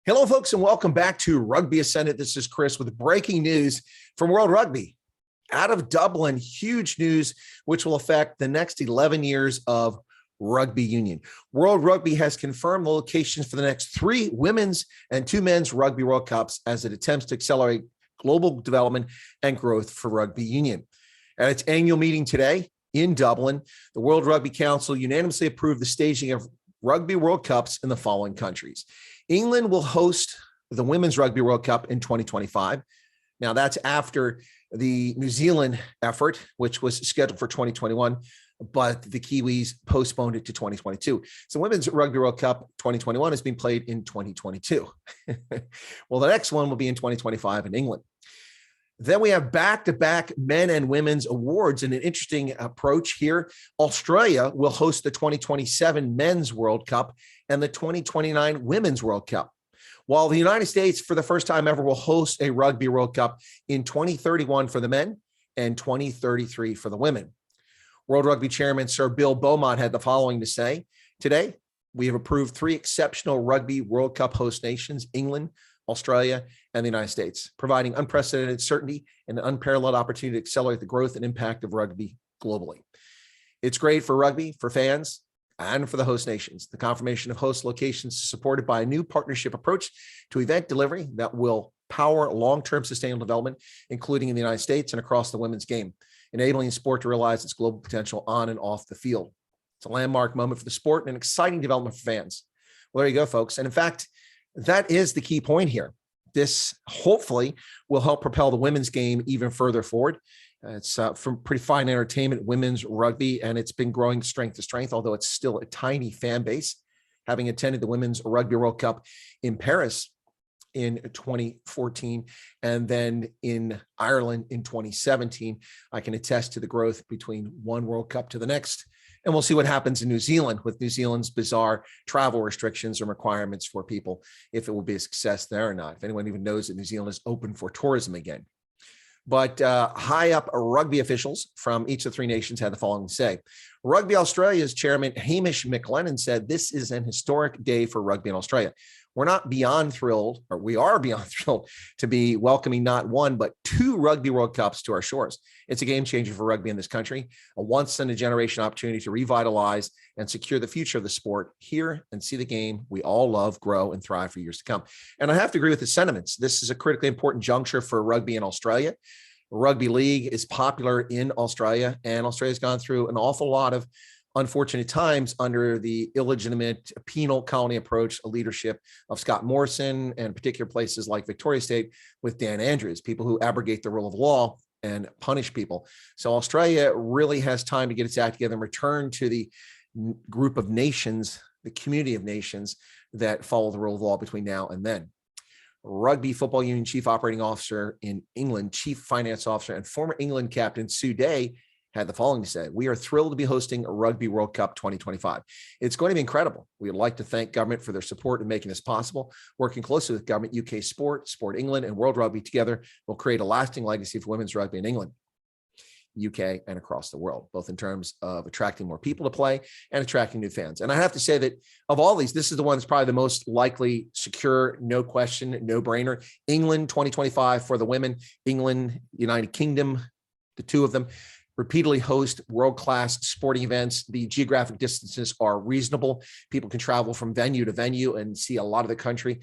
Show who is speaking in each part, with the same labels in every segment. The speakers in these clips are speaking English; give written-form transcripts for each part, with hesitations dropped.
Speaker 1: Hello, folks, and welcome back to Rugby Ascendant. This is Chris with breaking news from World Rugby. Out of Dublin, huge news, which will affect the next 11 years of rugby union. World Rugby has confirmed the locations for the next 3 women's and 2 men's Rugby World Cups as it attempts to accelerate global development and growth for rugby union. At its annual meeting today in Dublin, the World Rugby Council unanimously approved the staging of Rugby World Cups in the following countries. England will host the Women's Rugby World Cup in 2025. Now, that's after the New Zealand effort, which was scheduled for 2021, but the Kiwis postponed it to 2022. So Women's Rugby World Cup 2021 is being played in 2022. Well, the next one will be in 2025 in England. Then we have back-to-back men and women's awards, and an interesting approach here. Australia will host the 2027 Men's World Cup and the 2029 Women's World Cup, while the United States, for the first time ever, will host a Rugby World Cup in 2031 for the men and 2033 for the women. World Rugby Chairman Sir Bill Beaumont had the following to say: today, we have approved 3 exceptional Rugby World Cup host nations, England, Australia, and the United States, providing unprecedented certainty and an unparalleled opportunity to accelerate the growth and impact of rugby globally. It's great for rugby, for fans, and for the host nations. The confirmation of host locations is supported by a new partnership approach to event delivery that will power long-term sustainable development, including in the United States and across the women's game, enabling sport to realize its global potential on and off the field. It's a landmark moment for the sport and an exciting development for fans. Well, there you go, folks. And in fact, that is the key point here. This hopefully will help propel the women's game even further forward. It's from pretty fine entertainment, women's rugby, and it's been growing strength to strength, although it's still a tiny fan base. Having attended the Women's Rugby World Cup in Paris in 2014 and then in Ireland in 2017, I can attest to the growth between one World Cup to the next. And we'll see what happens in New Zealand with New Zealand's bizarre travel restrictions and requirements for people, if it will be a success there or not, if anyone even knows that New Zealand is open for tourism again. But high up rugby officials from each of the 3 nations had the following to say. Rugby Australia's chairman, Hamish McLennan, said this is an historic day for rugby in Australia. We're not beyond thrilled, or we are beyond thrilled to be welcoming not 1, but 2 Rugby World Cups to our shores. It's a game changer for rugby in this country, a once-in-a-generation opportunity to revitalize and secure the future of the sport here and see the game we all love grow and thrive for years to come. And I have to agree with the sentiments. This is a critically important juncture for rugby in Australia. Rugby league is popular in Australia, and Australia's gone through an awful lot of unfortunate times under the illegitimate penal colony approach, a leadership of Scott Morrison, and particular places like Victoria State with Dan Andrews, people who abrogate the rule of law and punish people. So Australia really has time to get its act together and return to the group of nations, the community of nations that follow the rule of law between now and then. Rugby Football Union Chief Operating Officer in England, Chief Finance Officer, and former England captain Sue Day had the following to say: we are thrilled to be hosting a Rugby World Cup 2025. It's going to be incredible. We would like to thank government for their support in making this possible. Working closely with government, UK Sport, Sport England, and World Rugby together will create a lasting legacy for women's rugby in England, UK, and across the world, both in terms of attracting more people to play and attracting new fans. And I have to say that of all these, this is the one that's probably the most likely, secure, no question, no brainer. England 2025 for the women, England, United Kingdom, the 2 of them, repeatedly host world-class sporting events. The geographic distances are reasonable. People can travel from venue to venue and see a lot of the country,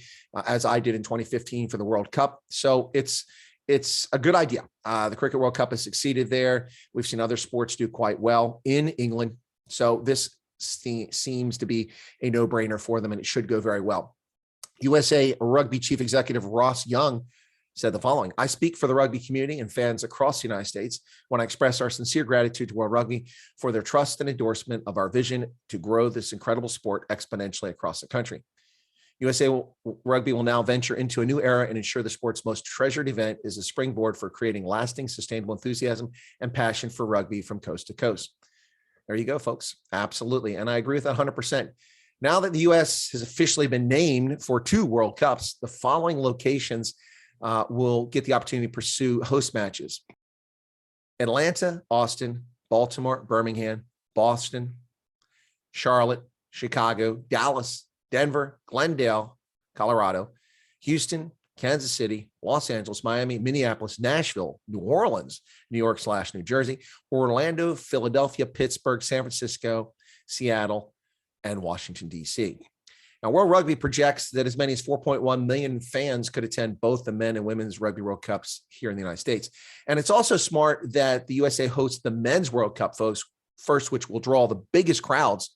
Speaker 1: as I did in 2015 for the World Cup. So it's a good idea. The Cricket World Cup has succeeded there. We've seen other sports do quite well in England. So this seems to be a no-brainer for them, and it should go very well. USA Rugby Chief Executive Ross Young said the following: I speak for the rugby community and fans across the United States when I express our sincere gratitude to World Rugby for their trust and endorsement of our vision to grow this incredible sport exponentially across the country. USA Rugby will now venture into a new era and ensure the sport's most treasured event is a springboard for creating lasting, sustainable enthusiasm and passion for rugby from coast to coast. There you go, folks. Absolutely. And I agree with that 100%. Now that the U.S. has officially been named for 2 World Cups, the following locations will get the opportunity to pursue host matches: Atlanta, Austin, Baltimore, Birmingham, Boston, Charlotte, Chicago, Dallas, Denver, Glendale, Colorado, Houston, Kansas City, Los Angeles, Miami, Minneapolis, Nashville, New Orleans, New York/New Jersey, Orlando, Philadelphia, Pittsburgh, San Francisco, Seattle, and Washington, D.C. Now, World Rugby projects that as many as 4.1 million fans could attend both the men and women's Rugby World Cups here in the United States. And it's also smart that the USA hosts the men's World Cup, folks, first, which will draw the biggest crowds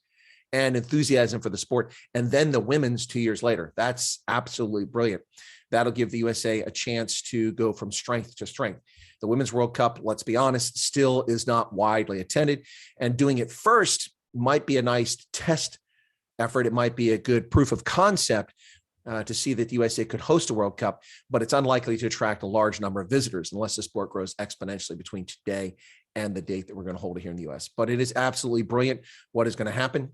Speaker 1: and enthusiasm for the sport, and then the women's 2 years later. That's absolutely brilliant. That'll give the USA a chance to go from strength to strength. The Women's World Cup, let's be honest, still is not widely attended, and doing it first might be a nice test effort. It might be a good proof of concept to see that the USA could host a World Cup, but it's unlikely to attract a large number of visitors unless the sport grows exponentially between today and the date that we're going to hold it here in the US. But it is absolutely brilliant what is going to happen.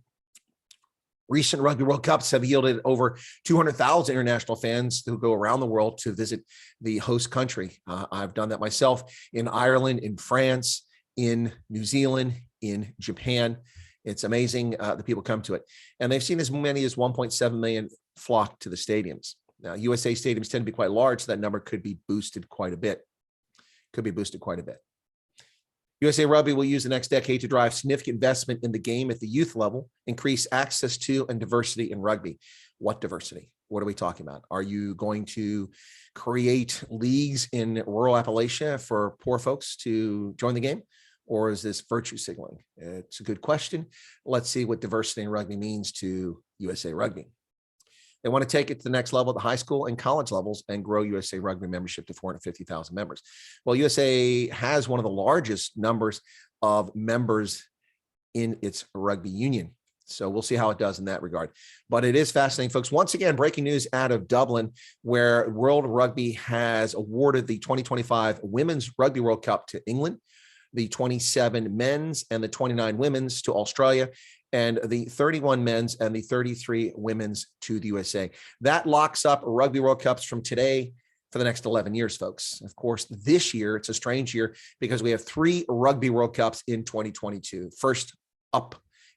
Speaker 1: Recent Rugby World Cups have yielded over 200,000 international fans who go around the world to visit the host country. I've done that myself in Ireland, in France, in New Zealand, in Japan. It's amazing the people come to it. And they've seen as many as 1.7 million flock to the stadiums. Now, USA stadiums tend to be quite large, so that number could be boosted quite a bit. USA Rugby will use the next decade to drive significant investment in the game at the youth level, increase access to and diversity in rugby. What diversity? What are we talking about? Are you going to create leagues in rural Appalachia for poor folks to join the game? Or is this virtue signaling? It's a good question. Let's see what diversity in rugby means to USA Rugby. They want to take it to the next level at the high school and college levels and grow USA Rugby membership to 450,000 members. Well, USA has one of the largest numbers of members in its rugby union. So we'll see how it does in that regard. But it is fascinating, folks. Once again, breaking news out of Dublin, where World Rugby has awarded the 2025 Women's Rugby World Cup to England, the 27 men's and the 29 women's to Australia, and the 31 men's and the 33 women's to the USA. That locks up Rugby World Cups from today for the next 11 years, folks. Of course, this year, it's a strange year because we have 3 Rugby World Cups in 2022. First up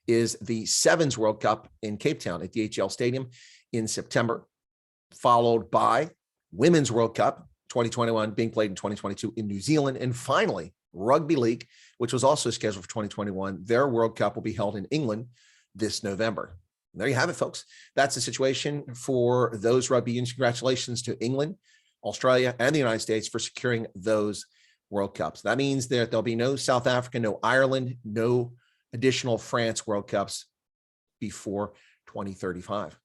Speaker 1: is the Sevens World Cup in Cape Town at DHL Stadium in September, followed by Women's World Cup 2021 being played in 2022 in New Zealand, and finally, Rugby League, which was also scheduled for 2021. Their World Cup will be held in England this November. And there you have it, folks. That's the situation for those rugby unions. Congratulations to England, Australia, and the United States for securing those World Cups. That means that there'll be no South Africa, no Ireland, no additional France World Cups before 2035.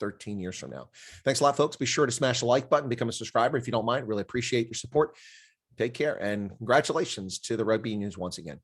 Speaker 1: 13 years from now. Thanks a lot, folks. Be sure to smash the like button, become a subscriber if you don't mind. Really appreciate your support. Take care, and congratulations to the rugby unions once again.